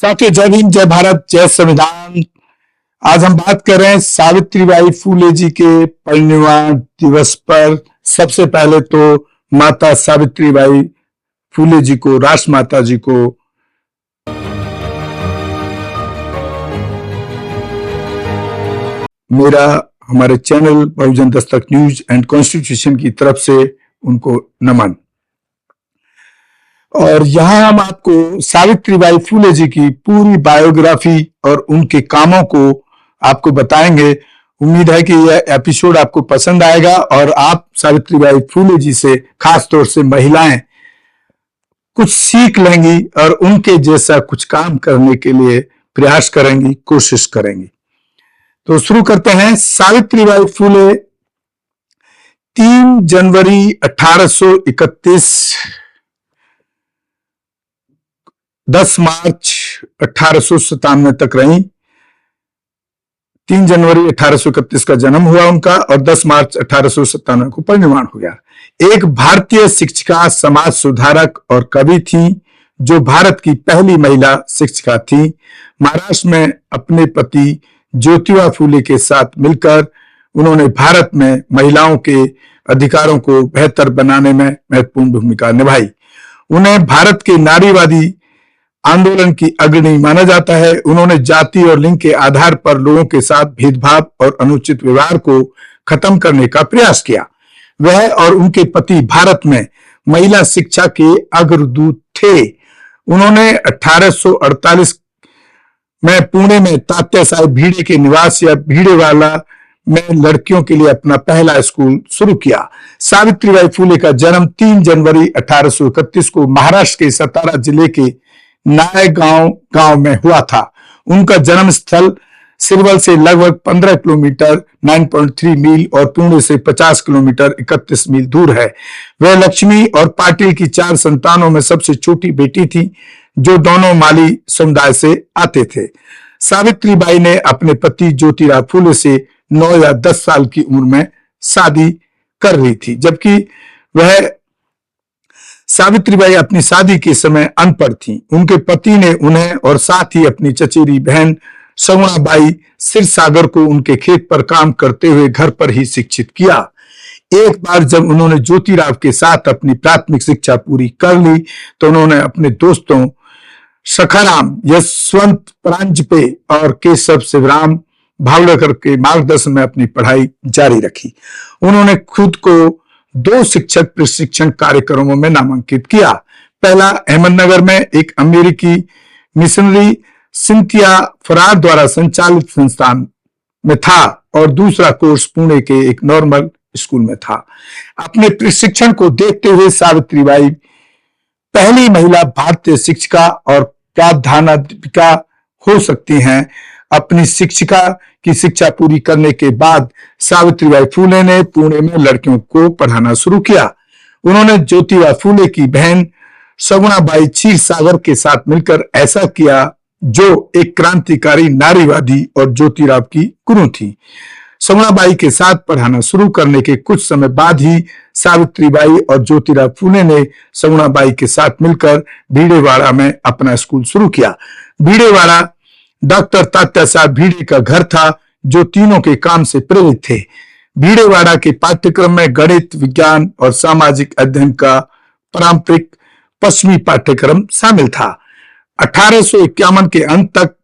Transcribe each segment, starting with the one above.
साथियों, जय भीम, जय भारत, जय संविधान। आज हम बात कर रहे हैं सावित्रीबाई फूले जी के परिनिर्वाण दिवस पर। सबसे पहले तो माता सावित्रीबाई फूले जी को, राष्ट्रमाता जी को मेरा, हमारे channel Bahujan Dastak news and constitution की तरफ से उनको नमन। और यहां हम आपको सावित्रीबाई फूले जी की पूरी बायोग्राफी और उनके कामों को आपको बताएंगे। उम्मीद है कि यह एपिसोड आपको पसंद आएगा और आप सावित्रीबाई फूले जी से, खास तौर से महिलाएं, कुछ सीख लेंगी और उनके जैसा कुछ काम करने के लिए प्रयास करेंगी, कोशिश करेंगी। तो शुरू करते हैं। सावित्रीबाई फूले 3 जनवरी 1831, 10 मार्च 1897 तक रही। 3 जनवरी 1831 का जन्म हुआ उनका और 10 मार्च 1897 को परिनिर्वाण हो गया। एक भारतीय शिक्षिका, समाज सुधारक और कवि थी, जो भारत की पहली महिला शिक्षिका थी। महाराष्ट्र में अपने पति ज्योतिबा फूले के साथ मिलकर उन्होंने भारत में महिलाओं के अधिकारों को बेहतर बनाने में महत्वपूर्ण भूमिका निभाई। उन्हें भारत के नारीवादी आंदोलन की अग्रणी माना जाता है। उन्होंने जाति और लिंग के आधार पर लोगों के साथ भेदभाव और अनुचित व्यवहार को खत्म करने का प्रयास किया। वह और उनके पति भारत में महिला शिक्षा के अग्रदूत थे। उन्होंने 1848 में पुणे में तात्या साहेब भिड़े के निवास या भिड़ेवाला में लड़कियों के लिए अपना पहला स्कूल शुरू किया। सावित्रीबाई फूले का जन्म 3 जनवरी 1831 को महाराष्ट्र के सतारा जिले के नायगांव गांव में हुआ था। उनका जन्म स्थल सिरवल से लगभग 15 किलोमीटर 9.3 मील और पुणे से 50 किलोमीटर 31 मील दूर है। वह लक्ष्मी और पाटिल की 4 संतानों में सबसे छोटी बेटी थी, जो दोनों माली समुदाय से आते थे। सावित्रीबाई ने अपने पति ज्योतिराव फूले से 9 या 10 साल की उम्र में शादी कर ली थी, जबकि वह सावित्रीबाई अपनी शादी के समय अनपढ़ थी। उनके पति ने उन्हें और साथ ही अपनी चचेरी बहन सगुणाबाई सिरसागर को उनके खेत पर काम करते हुए घर पर ही शिक्षित किया। एक बार जब उन्होंने ज्योतिराव के साथ अपनी प्राथमिक शिक्षा पूरी कर ली तो उन्होंने अपने दोस्तों सखाराम, यशवंत परांजपे और केशव शिवराम भावलकर के मार्गदर्शन में अपनी पढ़ाई जारी रखी। उन्होंने खुद को 2 शिक्षक प्रशिक्षण कार्यक्रमों में नामांकित किया। पहला अहमदनगर में एक अमेरिकी मिशनरी सिंथिया फरार द्वारा संचालित संस्थान में था और दूसरा कोर्स पुणे के एक नॉर्मल स्कूल में था। अपने प्रशिक्षण को देखते हुए सावित्रीबाई पहली महिला भारतीय शिक्षिका और प्राध्यापिका हो सकती हैं। अपनी शिक्षिका की शिक्षा पूरी करने के बाद सावित्रीबाई फूले ने पुणे में लड़कियों को पढ़ाना शुरू किया। उन्होंने ज्योतिबा फूले की बहन सगुणाबाई क्षीरसागर के साथ मिलकर ऐसा किया, जो एक क्रांतिकारी नारीवादी और ज्योतिराव की गुरु थी। सगुणाबाई के साथ पढ़ाना शुरू करने के कुछ समय बाद ही सावित्रीबाई और ज्योतिराव फूले ने सगुणाबाई के साथ मिलकर भिड़ेवाड़ा में अपना स्कूल शुरू किया। भिड़ेवाड़ा डॉक्टर तात्या साहब भिड़े का घर था, जो तीनों के काम से प्रेरित थे। भिड़ेवाड़ा के पाठ्यक्रम में गणित, विज्ञान और सामाजिक अध्ययन का पारंपरिक पश्चिमी पाठ्यक्रम शामिल था। 1851 के अंत तक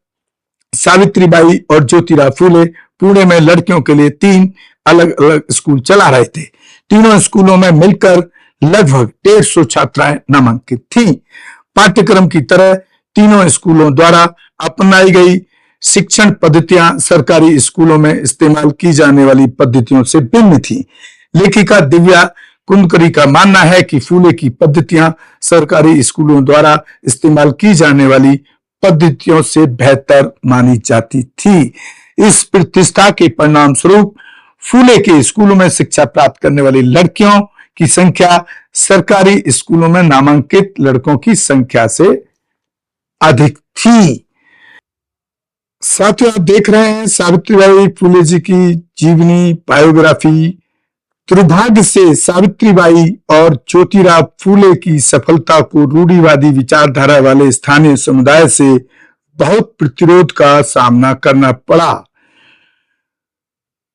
सावित्रीबाई और ज्योतिराव फूले पुणे में लड़कियों के लिए 3 अलग अलग स्कूल चला रहे थे। तीनों स्कूलों में मिलकर लगभग 150 छात्राएं नामांकित थीं। पाठ्यक्रम की तरह तीनों स्कूलों द्वारा अपनाई गई शिक्षण पद्धतियां सरकारी स्कूलों में इस्तेमाल की जाने वाली पद्धतियों से भिन्न थी। लेखिका दिव्या कुंदकरी का मानना है कि फूले की पद्धतियां सरकारी स्कूलों द्वारा इस्तेमाल की जाने वाली पद्धतियों से बेहतर मानी जाती थी। इस प्रतिष्ठा के परिणाम स्वरूप फूले के स्कूलों में शिक्षा प्राप्त करने वाली लड़कियों की संख्या सरकारी स्कूलों में नामांकित लड़कों की संख्या से अधिक थी। साथियों, आप देख रहे हैं सावित्रीबाई फूले जी की जीवनी, बायोग्राफी। दुर्भाग्य से सावित्रीबाई और ज्योतिराव फूले की सफलता को रूढ़िवादी विचारधारा वाले स्थानीय समुदाय से बहुत प्रतिरोध का सामना करना पड़ा।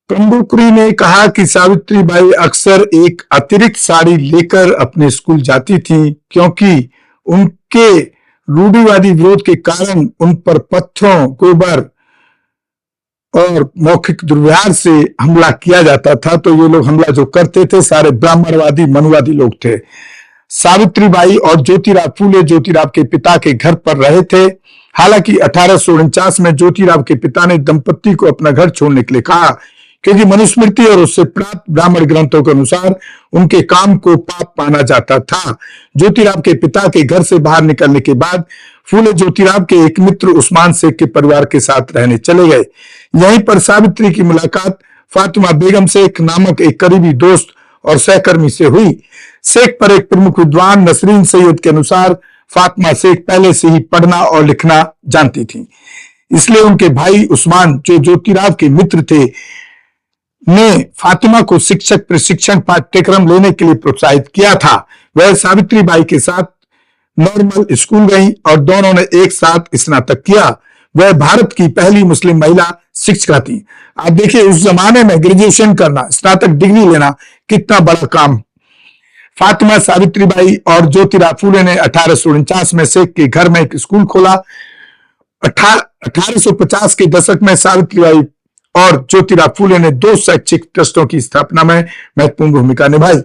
कंडुकुरी ने कहा कि सावित्रीबाई अक्सर एक अतिरिक्त साड़ी लेकर अपने स्कूल जाती थीं, क्योंकि उनके रूढ़िवादी विरोध के कारण उन पर पत्थरों, गोबर और मौखिक दुर्व्यवहार से हमला किया जाता था। तो ये लोग हमला जो करते थे सारे ब्राह्मणवादी, मनुवादी लोग थे। सावित्रीबाई और ज्योतिराव फूले ज्योतिराव के पिता के घर पर रहे थे। हालांकि 1849 में ज्योतिराव के पिता ने दंपत्ति को अपना घर छोड़ने के लिए कहा, क्योंकि मनुस्मृति और उससे प्राप्त ब्राह्मण ग्रंथों के अनुसार उनके काम को पाप माना जाता था। ज्योतिराव के पिता के घर से बाहर निकलने के बाद फूले ज्योतिराव के एक मित्र उस्मान शेख के परिवार के साथ रहने चले गए। यहीं पर सावित्री की मुलाकात फातिमा बेगम शेख नामक एक करीबी दोस्त और सहकर्मी से हुई। शेख पर एक प्रमुख विद्वान नसरीन सैयद के अनुसार फातिमा शेख पहले से ही पढ़ना और लिखना जानती थी, इसलिए उनके भाई उस्मान, जो ज्योतिराव के मित्र थे, ने फातिमा को शिक्षक प्रशिक्षण पाठ्यक्रम लेने के लिए प्रोत्साहित किया था। वह सावित्रीबाई के साथ नॉर्मल स्कूल गई और दोनों ने एक साथ स्नातक किया। वह भारत की पहली मुस्लिम महिला शिक्षिका थी। आप देखिए, उस जमाने में ग्रेजुएशन करना, स्नातक डिग्री लेना कितना बड़ा काम। फातिमा, सावित्रीबाई और ज्योतिराव फूले ने 1849 में शेख के घर में एक स्कूल खोला। 1850 के दशक में सावित्रीबाई और ज्योतिराव फूले ने 2 शैक्षिक ट्रस्टों की स्थापना में महत्वपूर्ण भूमिका निभाई।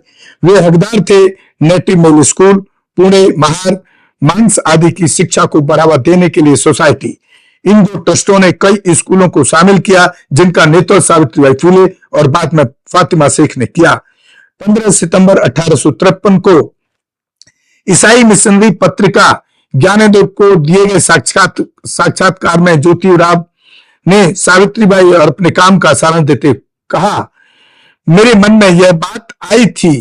वे हकदार थे native middle school, Pune, Mahar, मांस आदि की शिक्षा को बढ़ावा देने के लिए सोसाइटी। इन 2 ट्रस्टों ने कई स्कूलों को शामिल किया, जिनका नेतृत्व सावित्रीबाई फूले और बाद में फातिमा शेख ने किया। 15 सितंबर 1853 को ईसाई मिशनरी पत्रिका ज्ञानोदय को दिए गए साक्षात्कार में ज्योतिराव ने सावित्रीबाई और अपने काम का सारांश देते कहा, मेरे मन में यह बात आई थी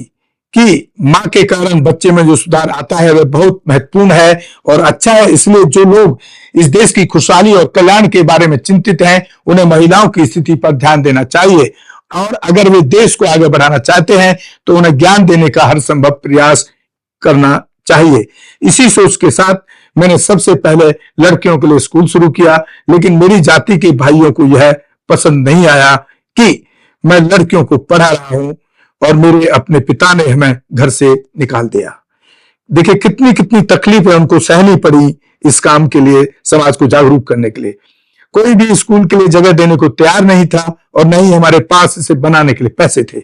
कि मां के कारण बच्चे में जो सुधार आता है वह बहुत महत्वपूर्ण है और अच्छा है। इसलिए जो लोग इस देश की खुशहाली और कल्याण के बारे में चिंतित हैं, उन्हें महिलाओं की स्थिति पर ध्यान देना चाहिए, और अगर वे देश को आगे बढ़ाना चाहते हैं तो उन्हें ज्ञान देने का हर संभव प्रयास करना चाहिए। इसी सोच के साथ मैंने सबसे पहले लड़कियों के लिए स्कूल शुरू किया, लेकिन मेरी जाति के भाइयों को यह पसंद नहीं आया कि मैं लड़कियों को पढ़ा रहा हूं, और मेरे अपने पिता ने हमें घर से निकाल दिया। देखिए कितनी कितनी तकलीफें उनको सहनी पड़ी इस काम के लिए, समाज को जागरूक करने के लिए। कोई भी स्कूल के लिए जगह देने को तैयार नहीं था और नहीं हमारे पास इसे बनाने के लिए पैसे थे।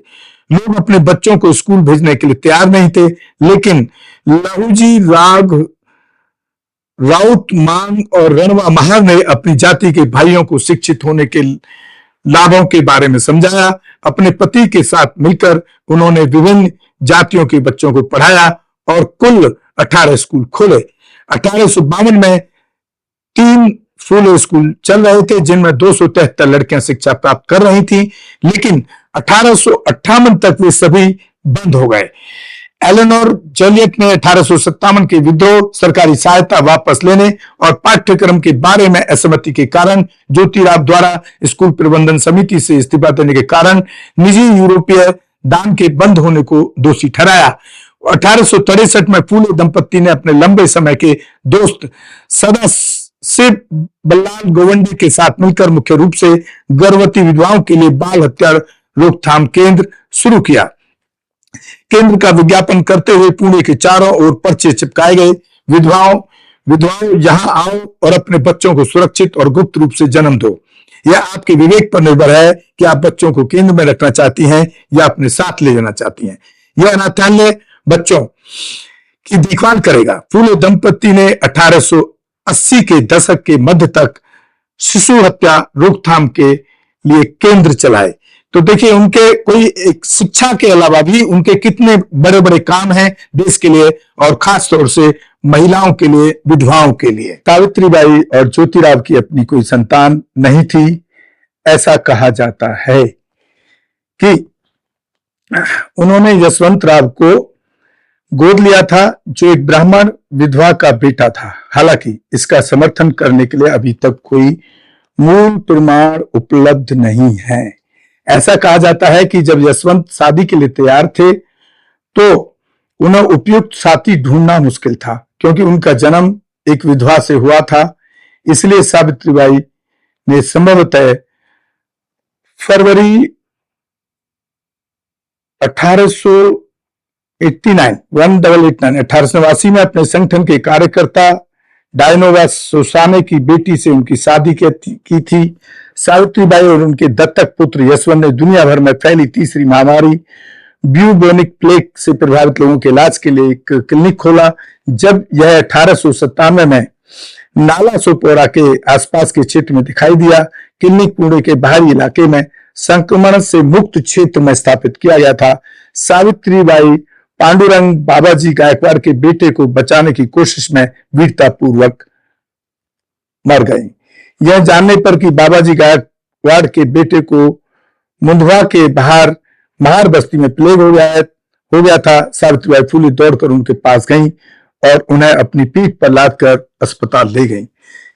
लोग अपने बच्चों को स्कूल भेजने के लिए तैयार नहीं थे, लेकिन लहूजी राउत मांग और रणवा महार ने अपनी जाति के भाइयों को शिक्षित होने के लाभों के बारे में समझाया। अपने पति के साथ मिलकर उन्होंने विभिन्न जातियों के बच्चों को पढ़ाया और कुल 18 स्कूल खोले। 1852 में 3 फूले स्कूल चल रहे थे, जिनमें 273 लड़कियां शिक्षा प्राप्त कर रही थीं, लेकिन 1858 तक वे सभी बंद हो गए। एलेनोर जूलियट ने 1857 के विद्रोह, सरकारी सहायता वापस लेने और पाठ्यक्रम के बारे में असहमति के कारण ज्योतिराव द्वारा स्कूल प्रबंधन समिति से इस्तीफा देने के कारण निजी यूरोपीय दान के बंद होने को दोषी ठहराया। 1863 में फूले दंपत्ति ने अपने लंबे समय के दोस्त सदाशिव बल्लाल गोवंडे के साथ मिलकर मुख्य रूप से गर्भवती विधवाओं के लिए बाल हत्या रोकथाम केंद्र शुरू किया। केंद्र का विज्ञापन करते हुए पुणे के चारों ओर पर्चे चिपकाए गए, विधवाओं यहां आओ और अपने बच्चों को सुरक्षित और गुप्त रूप से जन्म दो। यह आपके विवेक पर निर्भर है कि आप बच्चों को केंद्र में रखना चाहती हैं या अपने साथ ले जाना चाहती हैं। यह अनाथालय बच्चों की देखभाल करेगा। फूले दंपत्ति ने 1880 के दशक के मध्य तक शिशु हत्या रोकथाम के लिए केंद्र चलाए। तो देखिए उनके कोई एक शिक्षा के अलावा भी उनके कितने बड़े बड़े काम हैं देश के लिए, और खास तौर से महिलाओं के लिए, विधवाओं के लिए। सावित्रीबाई और ज्योतिराव की अपनी कोई संतान नहीं थी। ऐसा कहा जाता है कि उन्होंने यशवंत राव को गोद लिया था, जो एक ब्राह्मण विधवा का बेटा था। हालांकि इसका समर्थन करने के लिए अभी तक कोई मूल प्रमाण उपलब्ध नहीं है। ऐसा कहा जाता है कि जब यशवंत शादी के लिए तैयार थे तो उन्हें उपयुक्त साथी ढूंढना मुश्किल था, क्योंकि उनका जन्म एक विधवा से हुआ था। इसलिए सावित्रीबाई ने संभवतः फरवरी 1889 में अपने संगठन के कार्यकर्ता डायनोवा सोसाने की बेटी से उनकी शादी की थी। सावित्रीबाई और उनके दत्तक पुत्र यशवंत ने दुनिया भर में फैली तीसरी महामारी ब्यूबोनिक प्लेग से प्रभावित लोगों के इलाज के लिए एक क्लिनिक खोला। जब यह 1897 में नाला सोपोरा के आसपास के क्षेत्र में दिखाई दिया, क्लिनिक पुणे के बाहरी इलाके में संक्रमण से मुक्त क्षेत्र में स्थापित किया गया था। सावित्रीबाई पांडुरंग बाबाजी गायकवाड़ के बेटे को बचाने की कोशिश में वीरतापूर्वक मर गई। यह जानने पर कि बाबाजी गायकवाड़ के बेटे को मुंडवा के बाहर महार बस्ती में प्लेग हो गया था, सावित्रीबाई फुले दौड़कर उनके पास गईं और उन्हें अपनी पीठ पर लादकर अस्पताल ले गईं।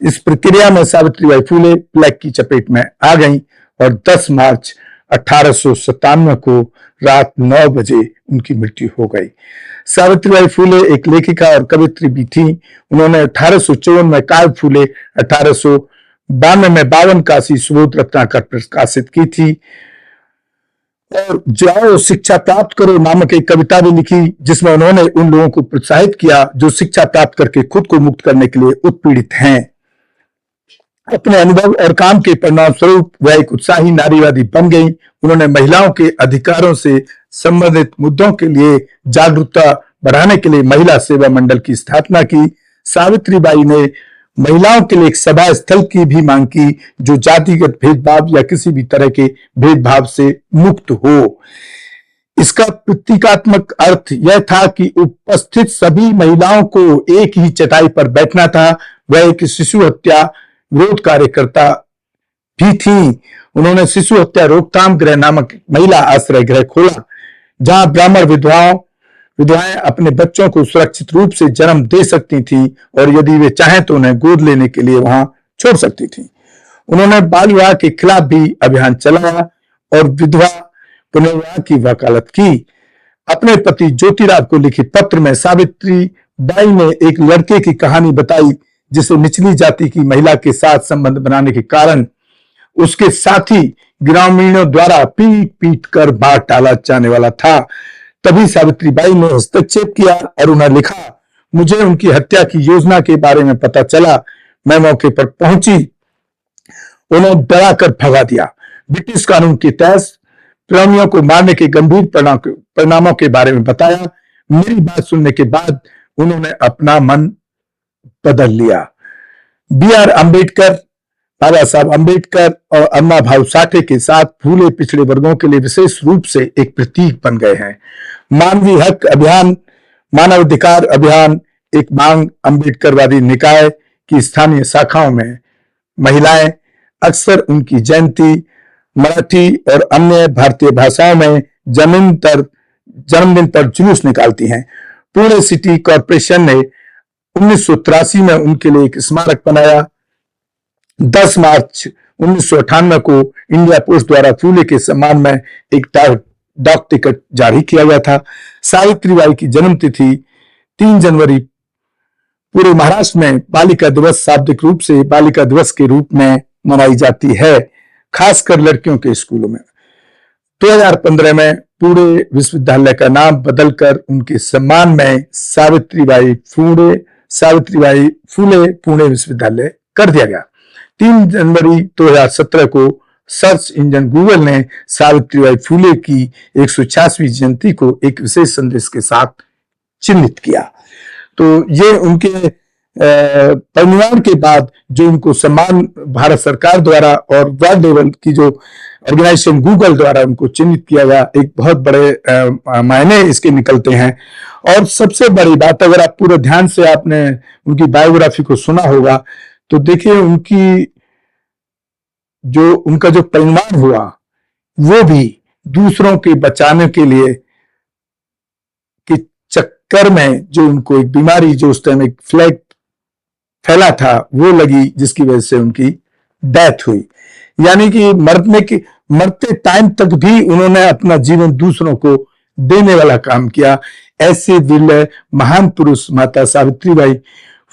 इस प्रक्रिया में सावित्रीबाई फुले प्लेग की चपेट में आ गईं और 10 मार्च 1897 को रात 9 बजे उनकी मृत्यु हो गई। सावित्रीबाई फुले एक लेखिका और कवित्री भी थी। उन्होंने 1854 में काव्य फूले, 1892 में 52 काशी सुबोध रत्नाकर प्रकाशित की थी और जाओ शिक्षा प्राप्त करो नामक एक कविता भी लिखी, जिसमें उन्होंने उन लोगों को प्रोत्साहित किया जो शिक्षा प्राप्त करके खुद को मुक्त करने के लिए उत्पीड़ित हैं। अपने अनुभव और काम के परिणाम स्वरूप वह एक उत्साही नारीवादी बन गई। उन्होंने महिलाओं के अधिकारों से संबंधित मुद्दों के लिए जागरूकता बढ़ाने के लिए महिला सेवा मंडल की स्थापना की। सावित्रीबाई ने महिलाओं के लिए एक सभा स्थल की भी मांग की जो जातिगत भेदभाव या किसी भी तरह के भेदभाव से मुक्त हो। इसका प्रतीकात्मक अर्थ यह था कि उपस्थित सभी महिलाओं को एक ही चटाई पर बैठना था। वह एक शिशु हत्या विरोध कार्यकर्ता भी थी। उन्होंने शिशु हत्या रोकथाम गृह नामक महिला आश्रय गृह खोला, जहां ब्राह्मण विधवाएं अपने बच्चों को सुरक्षित रूप से जन्म दे सकती थी और यदि वे चाहें तो उन्हें गोद लेने के लिए वहां छोड़ सकती थी। उन्होंने बाल विवाह के खिलाफ भी अभियान चलाया और विधवा पुनर्विवाह की वकालत की। अपने पति ज्योतिराव को लिखे पत्र में सावित्रीबाई ने एक लड़के की कहानी बताई जिसे निचली जाति की महिला के साथ संबंध बनाने के कारण उसके साथी ग्रामीणों द्वारा पीट पीट कर मार डाला जाने वाला था। तभी सावित्रीबाई ने हस्तक्षेप किया और उन्हें लिखा, मुझे उनकी हत्या की योजना के बारे में पता चला। मैं मौके पर पहुंची, उन्हें डरा कर भगा दिया। ब्रिटिश कानून के तहत प्रेमियों को मारने के गंभीर परिणामों के बारे में बताया। मेरी बात सुनने के बाद उन्होंने अपना मन बदल लिया। B.R. अम्बेडकर, बाबा साहब अम्बेडकर और अम्मा भाऊ साठे के साथ फूले पिछड़े वर्गों के लिए विशेष रूप से एक प्रतीक बन गए हैं। मानवीय हक अभियान, मानवाधिकार अभियान एक मांग अम्बेडकरवादी निकाय की स्थानीय शाखाओं में महिलाएं अक्सर उनकी जयंती मराठी और अन्य भारतीय भाषाओं में जन्मदिन पर जुलूस निकालती हैं। पुणे सिटी कॉरपोरेशन ने 1983 में उनके लिए एक स्मारक बनाया। 10 मार्च 1998 को इंडिया पोस्ट द्वारा फूले के सम्मान में एक डाक टिकट जारी किया गया था। सावित्रीबाई की जन्मतिथि 3 जनवरी पूरे महाराष्ट्र में बालिका दिवस शाब्दिक रूप से बालिका दिवस के रूप में मनाई जाती है, खासकर लड़कियों के स्कूलों में। 2015 में पुणे विश्वविद्यालय का नाम बदलकर उनके सम्मान में सावित्रीबाई फुले पुणे विश्वविद्यालय कर दिया गया। 3 जनवरी 2017 को सर्च इंजन गूगल ने सावित्रीबाई फुले की 186वीं जयंती को एक विशेष संदेश के साथ चिन्हित किया। तो ये उनके परिनिर्वाण के बाद जो उनको सम्मान भारत सरकार द्वारा और वर्ल्ड लेवल की जो ऑर्गेनाइजेशन गूगल द्वारा उनको चिन्हित किया गया, एक बहुत बड़े मायने इसके निकलते हैं। और सबसे बड़ी बात, अगर आप पूरे ध्यान से आपने उनकी बायोग्राफी को सुना होगा तो देखिए उनका जो परिनिर्वाण हुआ वो भी दूसरों के बचाने के लिए के चक्कर में जो उनको एक बीमारी जो उस टाइम एक फ्लैग फैला था वो लगी, जिसकी वजह से उनकी डेथ हुई। यानी कि मरते टाइम तक भी उन्होंने अपना जीवन दूसरों को देने वाला काम किया। ऐसे दिल महान पुरुष माता सावित्रीबाई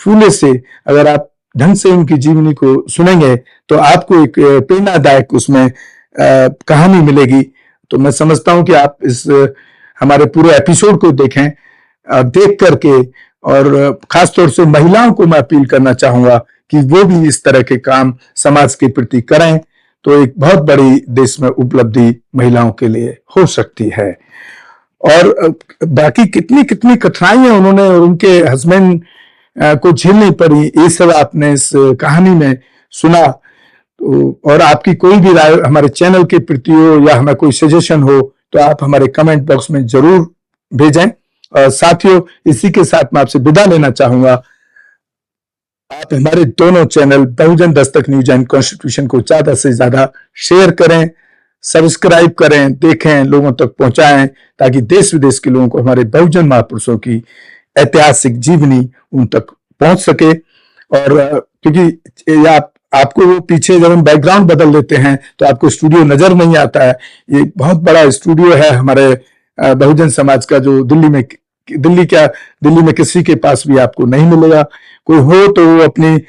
फुले से अगर आप ढंग से उनकी जीवनी को सुनेंगे तो आपको एक प्रेरणादायक उसमें कहानी मिलेगी। तो मैं समझता हूं कि आप इस हमारे पूरे एपिसोड को देखें, देख करके, और खासतौर से महिलाओं को मैं अपील करना चाहूंगा कि वो भी इस तरह के काम समाज के प्रति करें, तो एक बहुत बड़ी देश में उपलब्धि महिलाओं के लिए हो सकती है। और बाकी कितनी कितनी कठिनाइयां उन्होंने और उनके हस्बैंड को झेलनी पड़ी, ये सब आपने इस कहानी में सुना। तो और आपकी कोई भी राय हमारे चैनल के प्रति हो या हमें कोई सजेशन हो तो आप हमारे कमेंट बॉक्स में जरूर भेजें। साथियों, इसी के साथ मैं आपसे विदा लेना चाहूंगा। आप हमारे दोनों channel Bahujan Dastak news and constitution को ज्यादा से ज्यादा शेयर करें, सब्सक्राइब करें, देखें, लोगों तक पहुंचाएं, ताकि देश विदेश के लोगों को हमारे बहुजन महापुरुषों की ऐतिहासिक जीवनी उन तक पहुंच सके। और क्योंकि आपको वो पीछे जब हम बैकग्राउंड बदल देते हैं तो आपको स्टूडियो नजर नहीं आता है। ये बहुत बड़ा स्टूडियो है हमारे बहुजन समाज का, जो दिल्ली में किसी के पास भी आपको नहीं मिलेगा। कोई हो तो वो अपने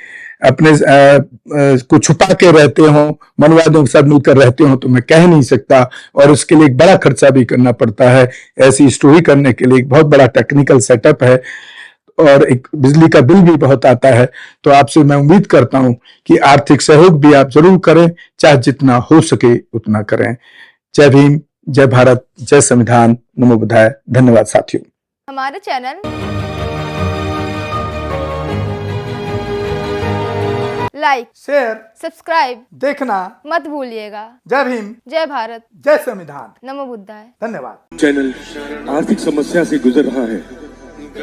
को छुपा के रहते हो, मनवादियों के साथ मिलकर रहते हो, तो मैं कह नहीं सकता। और उसके लिए एक बड़ा खर्चा भी करना पड़ता है। ऐसी स्टोरी करने के लिए एक बहुत बड़ा टेक्निकल सेटअप है और एक बिजली का बिल भी बहुत आता है। तो आपसे मैं उम्मीद करता हूं कि आर्थिक सहयोग भी आप जरूर करें, चाहे जितना हो सके उतना करें। जय भीम, जय भारत, जय संविधान, नमो बुद्धाय। धन्यवाद साथियों। हमारे चैनल लाइक, शेयर, सब्सक्राइब देखना मत भूलिएगा। जय भीम, जय भारत, जय संविधान, नमो बुद्धाय। धन्यवाद। चैनल आर्थिक समस्या से गुजर रहा है।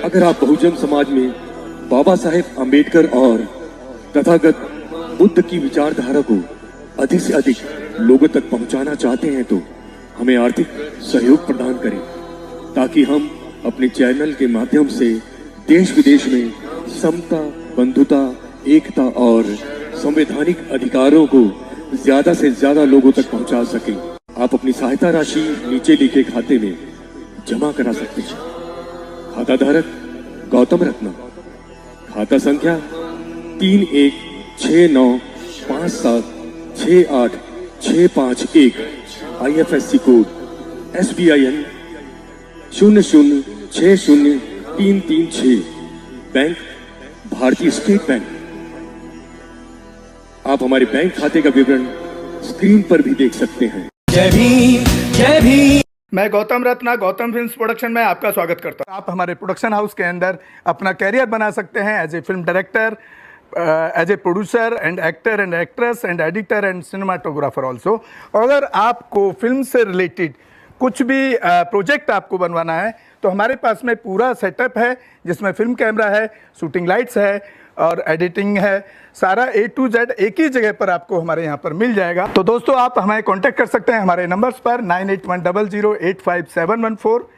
अगर आप बहुजन समाज में बाबा साहेब अम्बेडकर और तथागत बुद्ध की विचारधारा को अधिक से अधिक लोगों तक पहुंचाना चाहते हैं तो हमें आर्थिक सहयोग प्रदान करें, ताकि हम अपने चैनल के माध्यम से देश विदेश में समता, बंधुता, एकता और संवैधानिक अधिकारों को ज्यादा से ज्यादा लोगों तक पहुंचा सकें। आप अपनी सहायता राशि नीचे लिखे खाते में जमा करा सकते हैं। खाता धारक गौतम रत्ना, खाता संख्या 3169576865 IFSC कोड SBIN 0060336, बैंक भारतीय स्टेट बैंक। आप हमारे बैंक खाते का विवरण स्क्रीन पर भी देख सकते हैं। जय भीम, जय भीम। मैं गौतम रत्ना गौतम फिल्म्स प्रोडक्शन में आपका स्वागत करता हूं। आप हमारे प्रोडक्शन हाउस के अंदर अपना कैरियर बना सकते हैं as a film director, as a producer and actor and actress and editor and cinematographer also. अगर आपको फिल्म से रिलेटेड कुछ भी प्रोजेक्ट आपको बनवाना है तो हमारे पास में पूरा सेटअप है, जिसमें फिल्म कैमरा है, शूटिंग लाइट्स है और एडिटिंग है। सारा A to Z एक ही जगह पर आपको हमारे यहाँ पर मिल जाएगा। तो दोस्तों, आप हमें कांटेक्ट कर सकते हैं हमारे नंबर्स पर 9810085714।